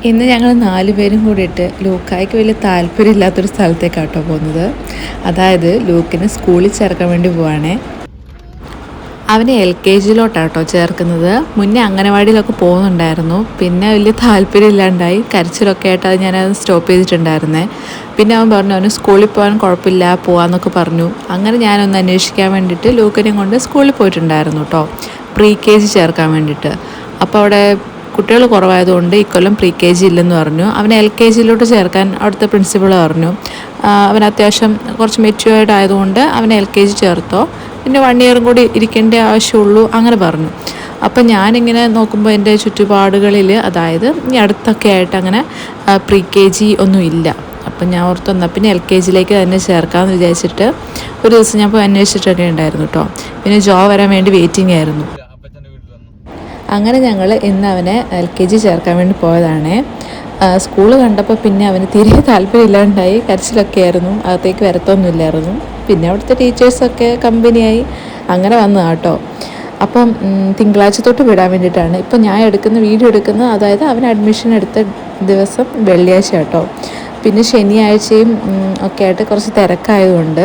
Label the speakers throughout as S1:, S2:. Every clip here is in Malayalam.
S1: ഇന്ന് ഞങ്ങൾ 4 പേരും കൂടിയിട്ട് ലൂക്കായ്ക്ക് വലിയ താല്പര്യമില്ലാത്തൊരു സ്ഥലത്തേക്കാട്ടോ പോകുന്നത്. അതായത് ലൂക്കിനെ സ്കൂളിൽ ചേർക്കാൻ വേണ്ടി പോവാണേ. അവനെ LKG ചേർക്കുന്നത്. മുന്നേ അംഗനവാടിയിലൊക്കെ പോകുന്നുണ്ടായിരുന്നു. പിന്നെ വലിയ താല്പര്യം ഇല്ലാണ്ടായി കരച്ചിലൊക്കെ ആയിട്ട് അത് ഞാനത് സ്റ്റോപ്പ് ചെയ്തിട്ടുണ്ടായിരുന്നേ. പിന്നെ അവൻ പറഞ്ഞു അവന് സ്കൂളിൽ പോകാൻ കുഴപ്പമില്ല പോകാമെന്നൊക്കെ പറഞ്ഞു. അങ്ങനെ ഞാനൊന്ന് അന്വേഷിക്കാൻ വേണ്ടിയിട്ട് ലൂക്കിനെയും കൊണ്ട് സ്കൂളിൽ പോയിട്ടുണ്ടായിരുന്നു കേട്ടോ, KG ചേർക്കാൻ വേണ്ടിയിട്ട്. അപ്പോൾ അവിടെ കുട്ടികൾ കുറവായതുകൊണ്ട് ഇക്കൊല്ലം KG ഇല്ലെന്ന് പറഞ്ഞു. അവനെ LKGയിലോട്ട് ചേർക്കാൻ അവിടുത്തെ പ്രിൻസിപ്പൾ പറഞ്ഞു അവൻ അത്യാവശ്യം കുറച്ച് മെച്യൂർഡ് ആയതുകൊണ്ട് അവനെ LKG ചേർത്തോ, പിന്നെ 1 ഇയറും കൂടി ഇരിക്കേണ്ട ആവശ്യമുള്ളൂ അങ്ങനെ പറഞ്ഞു. അപ്പം ഞാനിങ്ങനെ നോക്കുമ്പോൾ എൻ്റെ ചുറ്റുപാടുകളിൽ, അതായത് ഈ അടുത്തൊക്കെ ആയിട്ട് അങ്ങനെ KG ഒന്നും ഇല്ല. അപ്പം ഞാൻ ഓർത്ത് വന്നാൽ പിന്നെ LKGയിലേക്ക് തന്നെ ചേർക്കാമെന്ന് വിചാരിച്ചിട്ട് ഒരു ദിവസം ഞാൻ പോയി അന്വേഷിച്ചിട്ടൊക്കെ ഉണ്ടായിരുന്നു കേട്ടോ. പിന്നെ വരാൻ വേണ്ടി വെയിറ്റിംഗ് ആയിരുന്നു. അങ്ങനെ ഞങ്ങൾ ഇന്ന് അവനെ LKG ചേർക്കാൻ വേണ്ടി പോയതാണ്. സ്കൂള് കണ്ടപ്പോൾ പിന്നെ അവന് തീരെ താല്പര്യമില്ലാണ്ടായി, കരച്ചിലൊക്കെ ആയിരുന്നു, അകത്തേക്ക് വരത്തൊന്നുമില്ലായിരുന്നു. പിന്നെ അവിടുത്തെ ടീച്ചേഴ്സൊക്കെ കമ്പനിയായി അങ്ങനെ വന്നതാണ് കേട്ടോ. അപ്പം തിങ്കളാഴ്ച തൊട്ട് വിടാൻ വേണ്ടിയിട്ടാണ് ഇപ്പം ഞാൻ വീഡിയോ എടുക്കുന്നത്. അതായത് അവൻ അഡ്മിഷൻ എടുത്ത ദിവസം വെള്ളിയാഴ്ച കേട്ടോ. പിന്നെ ശനിയാഴ്ചയും ഒക്കെ ആയിട്ട് കുറച്ച് തിരക്കായതുകൊണ്ട്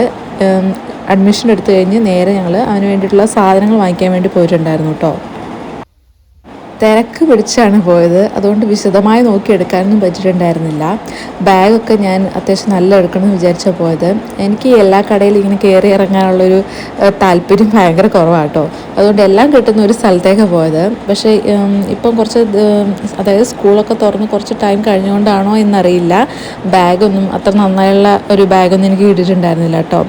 S1: അഡ്മിഷൻ എടുത്തു കഴിഞ്ഞ് നേരെ ഞങ്ങൾ അവന് വേണ്ടിയിട്ടുള്ള സാധനങ്ങൾ വാങ്ങിക്കാൻ വേണ്ടി പോയിട്ടുണ്ടായിരുന്നു കേട്ടോ. തിരക്ക് പിടിച്ചാണ് പോയത്, അതുകൊണ്ട് വിശദമായി നോക്കിയെടുക്കാനൊന്നും പറ്റിയിട്ടുണ്ടായിരുന്നില്ല. ബാഗൊക്കെ ഞാൻ അത്യാവശ്യം നല്ല എടുക്കണമെന്ന് വിചാരിച്ചാൽ പോയത്. എനിക്ക് എല്ലാ കടയിലും ഇങ്ങനെ കയറി ഇറങ്ങാനുള്ളൊരു താല്പര്യം ഭയങ്കര കുറവാണ് കേട്ടോ. അതുകൊണ്ട് എല്ലാം കിട്ടുന്ന ഒരു സ്ഥലത്തേക്കാണ് പോയത്. പക്ഷേ ഇപ്പം കുറച്ച് അതായത് സ്കൂളൊക്കെ തുറന്ന് കുറച്ച് ടൈം കഴിഞ്ഞുകൊണ്ടാണോ എന്നറിയില്ല, ബാഗൊന്നും അത്ര നന്നായുള്ള ഒരു ബാഗൊന്നും എനിക്ക് കിട്ടിയിട്ടുണ്ടായിരുന്നില്ല കേട്ടോ.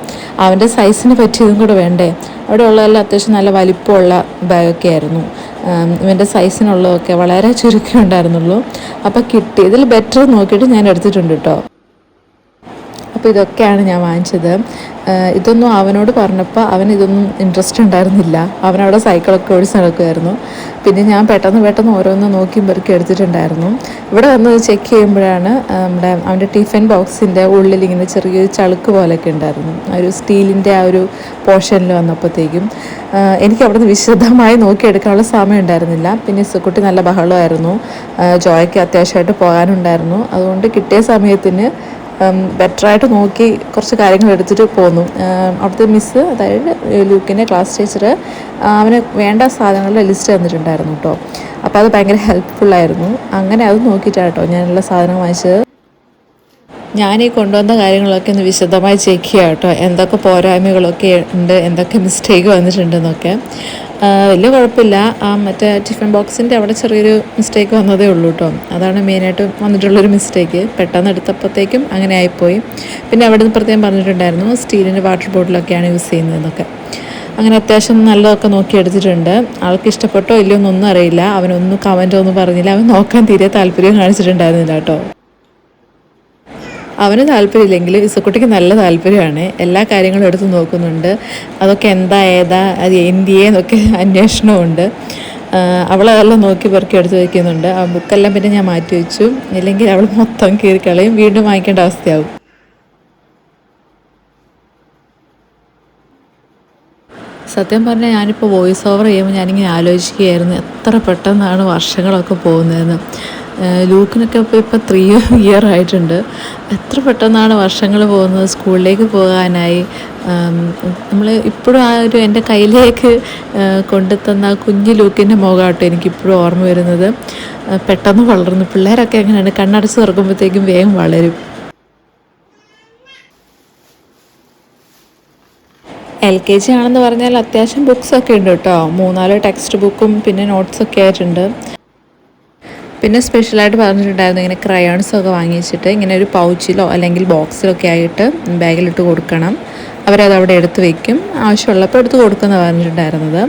S1: അവൻ്റെ സൈസിന് പറ്റിയതും കൂടെ വേണ്ടേ. അവിടെ ഉള്ളതെല്ലാം അത്യാവശ്യം നല്ല വലിപ്പമുള്ള ബാഗൊക്കെ ആയിരുന്നു. ഇവൻ്റെ സൈസിനുള്ളതൊക്കെ വളരെ ചുരുക്കം ഉണ്ടായിരുന്നുള്ളൂ. അപ്പോൾ കിട്ടിയതിൽ ബെറ്റർ നോക്കിയിട്ട് ഞാൻ എടുത്തിട്ടുണ്ട് കേട്ടോ. അപ്പോൾ ഇതൊക്കെയാണ് ഞാൻ വാങ്ങിച്ചത്. ഇതൊന്നും അവനോട് പറഞ്ഞപ്പോൾ അവനിതൊന്നും ഇൻട്രസ്റ്റ് ഉണ്ടായിരുന്നില്ല. അവനവിടെ സൈക്കിളൊക്കെ ഓടിച്ച് നടക്കുമായിരുന്നു. പിന്നെ ഞാൻ പെട്ടെന്ന് ഓരോന്ന് നോക്കി പെറുക്കി എടുത്തിട്ടുണ്ടായിരുന്നു. ഇവിടെ വന്ന് ചെക്ക് ചെയ്യുമ്പോഴാണ് അവൻ്റെ ടിഫിൻ ബോക്സിൻ്റെ ഉള്ളിൽ ഇങ്ങനെ ചെറിയൊരു ചളുക്ക് പോലെയൊക്കെ ഉണ്ടായിരുന്നു. ഒരു സ്റ്റീലിൻ്റെ ആ ഒരു പോർഷനിൽ വന്നപ്പോഴത്തേക്കും എനിക്ക് അവിടെ നിന്ന് വിശദമായി നോക്കിയെടുക്കാനുള്ള സമയം ഉണ്ടായിരുന്നില്ല. പിന്നെ ഇസുക്കുട്ടി നല്ല ബഹളമായിരുന്നു, ജോയ്ക്ക് അത്യാവശ്യമായിട്ട് പോകാനുണ്ടായിരുന്നു. അതുകൊണ്ട് കിട്ടിയ സമയത്തിന് ബെറ്ററായിട്ട് നോക്കി കുറച്ച് കാര്യങ്ങൾ എടുത്തിട്ട് പോന്നു. അവിടുത്തെ മിസ്സ്, അതായത് ലൂക്കിൻ്റെ ക്ലാസ് ടീച്ചർ, അവന് വേണ്ട സാധനങ്ങളുടെ ലിസ്റ്റ് തന്നിട്ടുണ്ടായിരുന്നു കേട്ടോ. അപ്പോൾ അത് ഭയങ്കര ഹെൽപ്ഫുള്ളായിരുന്നു. അങ്ങനെ അത് നോക്കിയിട്ടാണ് കേട്ടോ ഞാനുള്ള സാധനം വാങ്ങിച്ചത്. ഞാനീ കൊണ്ടുവന്ന കാര്യങ്ങളൊക്കെ ഒന്ന് വിശദമായി ചെക്ക് ചെയ്യാം കേട്ടോ, എന്തൊക്കെ പോരായ്മകളൊക്കെ ഉണ്ട്, എന്തൊക്കെ മിസ്റ്റേക്ക് വന്നിട്ടുണ്ടെന്നൊക്കെ. വലിയ കുഴപ്പമില്ല. മറ്റേ ടിഫിൻ ബോക്സിൻ്റെ അവിടെ ചെറിയൊരു മിസ്റ്റേക്ക് വന്നതേ ഉള്ളൂ കേട്ടോ. അതാണ് മെയിനായിട്ട് വന്നിട്ടുള്ളൊരു മിസ്റ്റേക്ക്. പെട്ടെന്ന് എടുത്തപ്പോഴത്തേക്കും അങ്ങനെ ആയിപ്പോയി. പിന്നെ അവിടെ നിന്ന് പ്രത്യേകം പറഞ്ഞിട്ടുണ്ടായിരുന്നു സ്റ്റീലിൻ്റെ വാട്ടർ ബോട്ടിലൊക്കെയാണ് യൂസ് ചെയ്യുന്നതെന്നൊക്കെ. അങ്ങനെ അത്യാവശ്യം നല്ലതൊക്കെ നോക്കി എടുത്തിട്ടുണ്ട്. ആൾക്ക് ഇഷ്ടപ്പെട്ടോ ഇല്ലയോ എന്നൊന്നും അറിയില്ല. അവനൊന്നും കമൻറ്റോ ഒന്നും പറഞ്ഞില്ല. അവൻ നോക്കാൻ തീരെ താല്പര്യം കാണിച്ചിട്ടുണ്ടായിരുന്നില്ല കേട്ടോ. അവന് താല്പര്യമില്ലെങ്കിൽ ഇസുക്കുട്ടിക്ക് നല്ല താല്പര്യമാണ്. എല്ലാ കാര്യങ്ങളും എടുത്ത് നോക്കുന്നുണ്ട്. അതൊക്കെ എന്താ ഏതാ അത് എന്തിയെന്നൊക്കെ അന്വേഷണമുണ്ട്. അവളതെല്ലാം നോക്കി പെറുക്കി എടുത്ത് വയ്ക്കുന്നുണ്ട്. ആ ബുക്കെല്ലാം പിന്നെ ഞാൻ മാറ്റി വെച്ചു, ഇല്ലെങ്കിൽ അവൾ മൊത്തം കീറിക്കളയും, വീണ്ടും വാങ്ങിക്കേണ്ട അവസ്ഥയാവും. സത്യം പറഞ്ഞാൽ ഞാനിപ്പോൾ വോയിസ് ഓവർ ചെയ്യുമ്പോൾ ഞാനിങ്ങനെ ആലോചിക്കുകയായിരുന്നു എത്ര പെട്ടെന്നാണ് വർഷങ്ങളൊക്കെ പോകുന്നതെന്ന്. ലൂക്കിനൊക്കെ ഇപ്പോൾ 3 ഇയർ ആയിട്ടുണ്ട്. എത്ര പെട്ടെന്നാണ് വർഷങ്ങൾ പോകുന്നത്. സ്കൂളിലേക്ക് പോകാനായി. നമ്മൾ ഇപ്പോഴും ആ ഒരു എൻ്റെ കയ്യിലേക്ക് കൊണ്ടുതന്ന കുഞ്ഞു ലൂക്കിൻ്റെ മുഖമാട്ടോ എനിക്കിപ്പോഴും ഓർമ്മ വരുന്നത്. പെട്ടെന്ന് വളർന്നു. പിള്ളേരൊക്കെ എങ്ങനെയാണ് കണ്ണടച്ച് തുറക്കുമ്പോഴത്തേക്കും വേഗം വളരും. LKG ആണെന്ന് പറഞ്ഞാൽ അത്യാവശ്യം ബുക്സൊക്കെ ഉണ്ട് കേട്ടോ. 3-4 ടെക്സ്റ്റ് ബുക്കും പിന്നെ നോട്ട്സൊക്കെ ആയിട്ടുണ്ട്. പിന്നെ സ്പെഷ്യലായിട്ട് പറഞ്ഞിട്ടുണ്ടായിരുന്നു ഇങ്ങനെ ക്രയോൺസൊക്കെ വാങ്ങിച്ചിട്ട് ഇങ്ങനെ ഒരു പൗച്ചിലോ അല്ലെങ്കിൽ ബോക്സിലൊക്കെ ആയിട്ട് ബാഗിലിട്ട് കൊടുക്കണം. അവരത് അവിടെ എടുത്ത് വയ്ക്കും, ആവശ്യമുള്ളപ്പോൾ എടുത്ത് കൊടുക്കുന്ന പറഞ്ഞിട്ടുണ്ടായിരുന്നത്.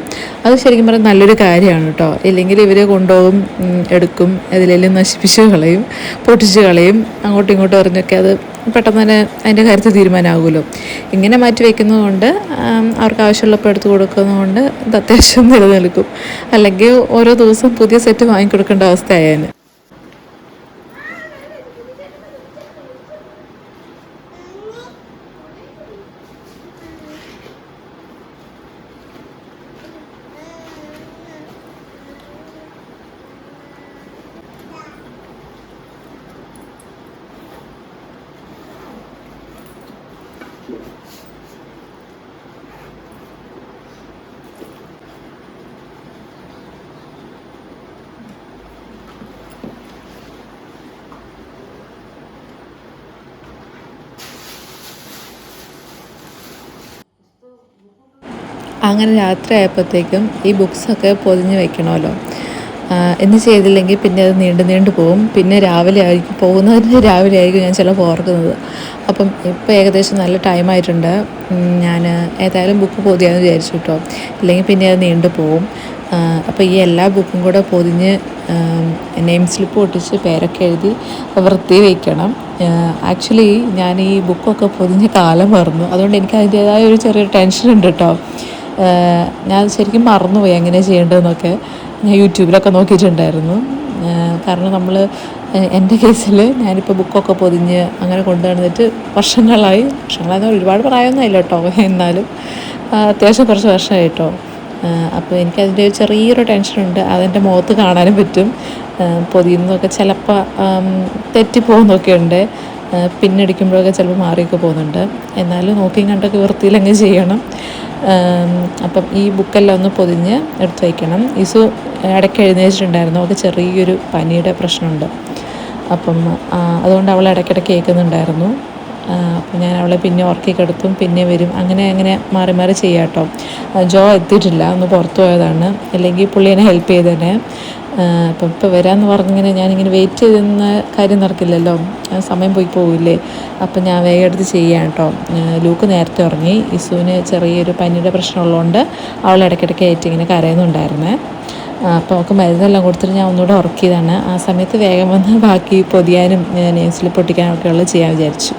S1: അത് ശരിക്കും പറഞ്ഞാൽ നല്ലൊരു കാര്യമാണ് കേട്ടോ. ഇല്ലെങ്കിൽ ഇവർ കൊണ്ടുപോകും, എടുക്കും, ഇതിലെല്ലാം നശിപ്പിച്ച് കളയും, പൊട്ടിച്ച് കളയും, അങ്ങോട്ടും ഇങ്ങോട്ടും എറിഞ്ഞൊക്കെ അത് പെട്ടെന്ന് തന്നെ അതിൻ്റെ കാര്യത്തിൽ തീരുമാനമാകുമല്ലോ. ഇങ്ങനെ മാറ്റി വയ്ക്കുന്നതുകൊണ്ട് അവർക്ക് ആവശ്യമുള്ളപ്പോൾ എടുത്ത് കൊടുക്കുന്നതുകൊണ്ട് ഇത് അത്യാവശ്യം നിലനിൽക്കും. അല്ലെങ്കിൽ ഓരോ ദിവസം പുതിയ സെറ്റ് വാങ്ങിക്കൊടുക്കേണ്ട അവസ്ഥയായേനെ. അങ്ങനെ രാത്രി ആയപ്പോഴത്തേക്കും ഈ ബുക്സൊക്കെ പൊതിഞ്ഞ് വെക്കണമല്ലോ. എന്ന് ചെയ്തില്ലെങ്കിൽ പിന്നെ അത് നീണ്ടു പോകും. പിന്നെ രാവിലെ ആയിരിക്കും പോകുന്നതിന്, രാവിലെ ആയിരിക്കും ഞാൻ ചിലപ്പോൾ ഓർക്കുന്നത്. അപ്പം ഇപ്പോൾ ഏകദേശം നല്ല ടൈമായിട്ടുണ്ട്. ഞാൻ ഏതായാലും ബുക്ക് പൊതിയാന്ന് വിചാരിച്ചു കേട്ടോ, ഇല്ലെങ്കിൽ പിന്നെ അത് നീണ്ടു പോകും. അപ്പോൾ ഈ എല്ലാ ബുക്കും കൂടെ പൊതിഞ്ഞ് നെയിം സ്ലിപ്പ് ഒട്ടിച്ച് പേരൊക്കെ എഴുതി വൃത്തി വയ്ക്കണം. ആക്ച്വലി ഞാൻ ഈ ബുക്കൊക്കെ പൊതിഞ്ഞ് കാലം മറന്നു. അതുകൊണ്ട് എനിക്ക് അതിൻ്റേതായ ഒരു ചെറിയൊരു ടെൻഷൻ ഉണ്ട് കേട്ടോ. ഞാൻ ശരിക്കും മറന്നുപോയി എങ്ങനെയാണ് ചെയ്യേണ്ടതെന്നൊക്കെ. ഞാൻ യൂട്യൂബിലൊക്കെ നോക്കിയിട്ടുണ്ടായിരുന്നു. കാരണം നമ്മൾ എൻ്റെ കേസിൽ ഞാനിപ്പോൾ ബുക്കൊക്കെ പൊതിഞ്ഞ് അങ്ങനെ കൊണ്ടു നടന്നിട്ട് വർഷങ്ങളായെന്ന് ഒരുപാട് പ്രായമൊന്നും ഇല്ല കേട്ടോ, എന്നാലും അത്യാവശ്യം കുറച്ച് വർഷമായി കേട്ടോ. അപ്പോൾ എനിക്കതിൻ്റെ ചെറിയൊരു ടെൻഷനുണ്ട്. അതെൻ്റെ മുഖത്ത് കാണാനും പറ്റും. പൊതിയുന്നതൊക്കെ ചിലപ്പോൾ തെറ്റിപ്പോകുന്നൊക്കെ ഉണ്ട്. പിന്നടിക്കുമ്പോഴൊക്കെ ചിലപ്പോൾ മാറിയൊക്കെ പോകുന്നുണ്ട്. എന്നാലും നോക്കിയും കണ്ടൊക്കെ വൃത്തിയിലങ്ങ് ചെയ്യണം. അപ്പം ഈ ബുക്കെല്ലാം ഒന്ന് പൊതിഞ്ഞ് എടുത്ത് വയ്ക്കണം. ഇസു ഇടയ്ക്ക് എഴുന്നേറ്റിട്ടുണ്ടായിരുന്നു. അവൾക്ക് ചെറിയൊരു പനിയുടെ പ്രശ്നമുണ്ട്. അപ്പം അതുകൊണ്ട് അവൾ ഇടയ്ക്കിടയ്ക്ക് കേൾക്കുന്നുണ്ടായിരുന്നു. അപ്പം ഞാൻ അവളെ പിന്നെ ഉറക്കിക്കെടുത്തും പിന്നെ വരും, അങ്ങനെ മാറി മാറി ചെയ്യാം കേട്ടോ. ജോ എത്തിയിട്ടില്ല, ഒന്ന് പുറത്തു പോയതാണ്. അല്ലെങ്കിൽ പുള്ളി എന്നെ ഹെൽപ്പ് ചെയ്തേനെ. അപ്പം ഇപ്പോൾ വരാമെന്ന് പറഞ്ഞിങ്ങനെ ഞാനിങ്ങനെ വെയിറ്റ് ചെയ്തെന്ന കാര്യം നടക്കില്ലല്ലോ, സമയം പോവില്ലേ. അപ്പം ഞാൻ വേഗം എടുത്ത് ചെയ്യാം കേട്ടോ. ലൂക്ക് നേരത്തെ ഉറങ്ങി. ഇസുവിന് ചെറിയൊരു പനിയുടെ പ്രശ്നമുള്ളതുകൊണ്ട് അവൾ ഇടയ്ക്കിടയ്ക്ക് ഏറ്റ് ഇങ്ങനെ കരയുന്നുണ്ടായിരുന്നേ. അപ്പോൾ അവൾക്ക് മരുന്നെല്ലാം കൊടുത്തിട്ട് ഞാൻ ഒന്നുകൂടെ ഉറക്കിയതാണ്. ആ സമയത്ത് വേഗം വന്ന് ബാക്കി പൊതിയാനും നെയിം സ്ലിപ്പ് പൊട്ടിക്കാനും ഒക്കെ ഉള്ളത് ചെയ്യാൻ വിചാരിച്ചു.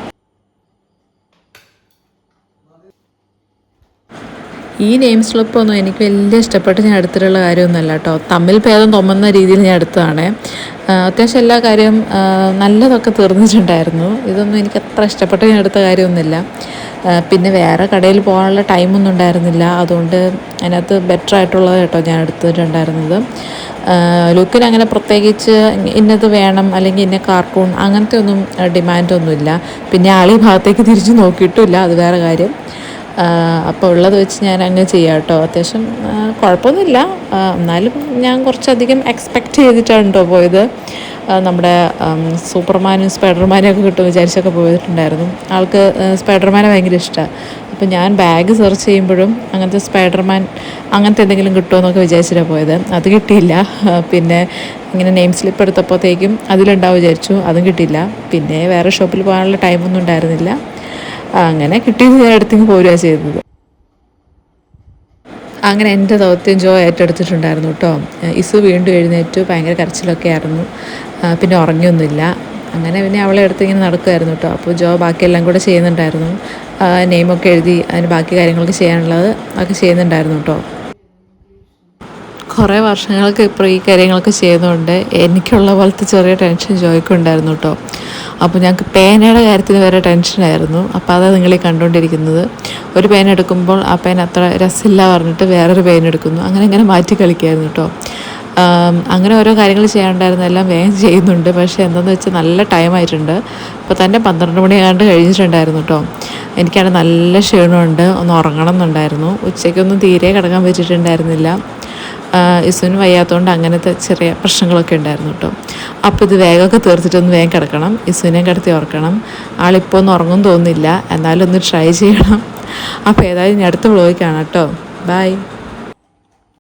S1: ഈ നെയിം സ്ലിപ്പൊന്നും എനിക്ക് വലിയ ഇഷ്ടപ്പെട്ട് ഞാൻ എടുത്തിട്ടുള്ള കാര്യമൊന്നുമല്ല കേട്ടോ. തമ്മിൽ ഭേദം തോന്നുന്ന രീതിയിൽ ഞാൻ എടുത്തതാണ്. അത്യാവശ്യം എല്ലാ കാര്യവും നല്ലതൊക്കെ തീർന്നിട്ടുണ്ടായിരുന്നു. ഇതൊന്നും എനിക്ക് അത്ര ഇഷ്ടപ്പെട്ട് ഞാൻ എടുത്ത കാര്യമൊന്നുമില്ല. പിന്നെ വേറെ കടയിൽ പോകാനുള്ള ടൈമൊന്നും ഉണ്ടായിരുന്നില്ല. അതുകൊണ്ട് അതിനകത്ത് ബെറ്റർ ആയിട്ടുള്ളത് കേട്ടോ ഞാൻ എടുത്തിട്ടുണ്ടായിരുന്നത്. ലുക്കിന് അങ്ങനെ പ്രത്യേകിച്ച് ഇന്നത് വേണം അല്ലെങ്കിൽ ഇന്ന കാർട്ടൂൺ അങ്ങനത്തെ ഒന്നും ഡിമാൻഡൊന്നുമില്ല. പിന്നെ ആളീ ഭാഗത്തേക്ക് തിരിച്ച് നോക്കിയിട്ടുമില്ല, അത് വേറെ കാര്യം. അപ്പോൾ ഉള്ളത് വെച്ച് ഞാൻ അങ്ങ് ചെയ്യാം കേട്ടോ. അത്യാവശ്യം കുഴപ്പമൊന്നുമില്ല. എന്നാലും ഞാൻ കുറച്ചധികം എക്സ്പെക്റ്റ് ചെയ്തിട്ടാണ് കേട്ടോ പോയത്. നമ്മുടെ സൂപ്പർമാനും സ്പൈഡർമാനും ഒക്കെ കിട്ടും വിചാരിച്ചൊക്കെ പോയിട്ടുണ്ടായിരുന്നു. ആൾക്ക് സ്പൈഡർമാനെ ഭയങ്കര ഇഷ്ടമാണ്. അപ്പോൾ ഞാൻ ബാഗ് സെർച്ച് ചെയ്യുമ്പോഴും അങ്ങനത്തെ സ്പൈഡർമാൻ അങ്ങനത്തെ എന്തെങ്കിലും കിട്ടുമോ എന്നൊക്കെ വിചാരിച്ചിട്ടാണ് പോയത്. അത് കിട്ടിയില്ല. പിന്നെ ഇങ്ങനെ നെയിം സ്ലിപ്പ് എടുത്തപ്പോഴത്തേക്കും അതിലുണ്ടാവും വിചാരിച്ചു, അതും കിട്ടിയില്ല. പിന്നെ വേറെ ഷോപ്പിൽ പോകാനുള്ള ടൈമൊന്നും ഉണ്ടായിരുന്നില്ല. അങ്ങനെ കിട്ടിയത് ഞാൻ എടുത്തിങ്ങ് പോരുകയാണ് ചെയ്തത്. അങ്ങനെ എൻ്റെ ദൗത്യം ജോ ഏറ്റെടുത്തിട്ടുണ്ടായിരുന്നു കേട്ടോ. ഇസു വീണ്ടും എഴുന്നേറ്റു, ഭയങ്കര കരച്ചിലൊക്കെ ആയിരുന്നു. പിന്നെ ഉറങ്ങിയൊന്നുമില്ല. അങ്ങനെ പിന്നെ അവളെ എടുത്ത് ഇങ്ങനെ നടക്കുമായിരുന്നു കേട്ടോ. അപ്പോൾ ജോ ബാക്കിയെല്ലാം കൂടെ ചെയ്യുന്നുണ്ടായിരുന്നു. നെയിമൊക്കെ എഴുതി അതിന് ബാക്കി കാര്യങ്ങളൊക്കെ ചെയ്യാനുള്ളത് ഒക്കെ ചെയ്യുന്നുണ്ടായിരുന്നു കേട്ടോ. കുറേ വർഷങ്ങൾക്ക് ഇപ്പോൾ ഈ കാര്യങ്ങളൊക്കെ ചെയ്യുന്നതുകൊണ്ട് എനിക്കുള്ള പോലത്തെ ചെറിയ ടെൻഷൻ ജോയ്ക്കുണ്ടായിരുന്നു കേട്ടോ. അപ്പോൾ ഞങ്ങൾക്ക് പേനയുടെ കാര്യത്തിന് വരെ ടെൻഷനായിരുന്നു. അപ്പോൾ അതാണ് നിങ്ങളീ കണ്ടുകൊണ്ടിരിക്കുന്നത്. ഒരു പേന എടുക്കുമ്പോൾ ആ പേന അത്ര രസമില്ല പറഞ്ഞിട്ട് വേറൊരു പേന എടുക്കുന്നു. അങ്ങനെ മാറ്റി കളിക്കുമായിരുന്നു കേട്ടോ. അങ്ങനെ ഓരോ കാര്യങ്ങൾ ചെയ്യാനുണ്ടായിരുന്നു, എല്ലാം വേഗം ചെയ്യുന്നുണ്ട്. പക്ഷേ എന്താണെന്ന് വെച്ചാൽ നല്ല ടൈമായിട്ടുണ്ട്. അപ്പോൾ തന്നെ 12 മണിയാണ്ട് കഴിഞ്ഞിട്ടുണ്ടായിരുന്നു കേട്ടോ. എനിക്കാണ് നല്ല ക്ഷീണമുണ്ട്, ഒന്ന് ഉറങ്ങണം എന്നുണ്ടായിരുന്നു. ഉച്ചയ്ക്കൊന്നും തീരെ കിടക്കാൻ പറ്റിയിട്ടുണ്ടായിരുന്നില്ല. ഇസുവിന് വയ്യാത്തതുകൊണ്ട് അങ്ങനത്തെ ചെറിയ പ്രശ്നങ്ങളൊക്കെ ഉണ്ടായിരുന്നു കേട്ടോ. അപ്പോൾ ഇത് വേഗമൊക്കെ തീർത്തിട്ടൊന്ന് വേഗം കിടക്കണം. ഇസുവിനെ കിടത്തി ഉറക്കണം. ആളിപ്പോൾ ഒന്നും ഉറങ്ങും തോന്നുന്നില്ല, എന്നാലും ഒന്ന് ട്രൈ ചെയ്യണം. അപ്പോൾ ഏതായാലും ഇനി അടുത്ത വ്ളോഗ് കാണാം കേട്ടോ. ബൈ.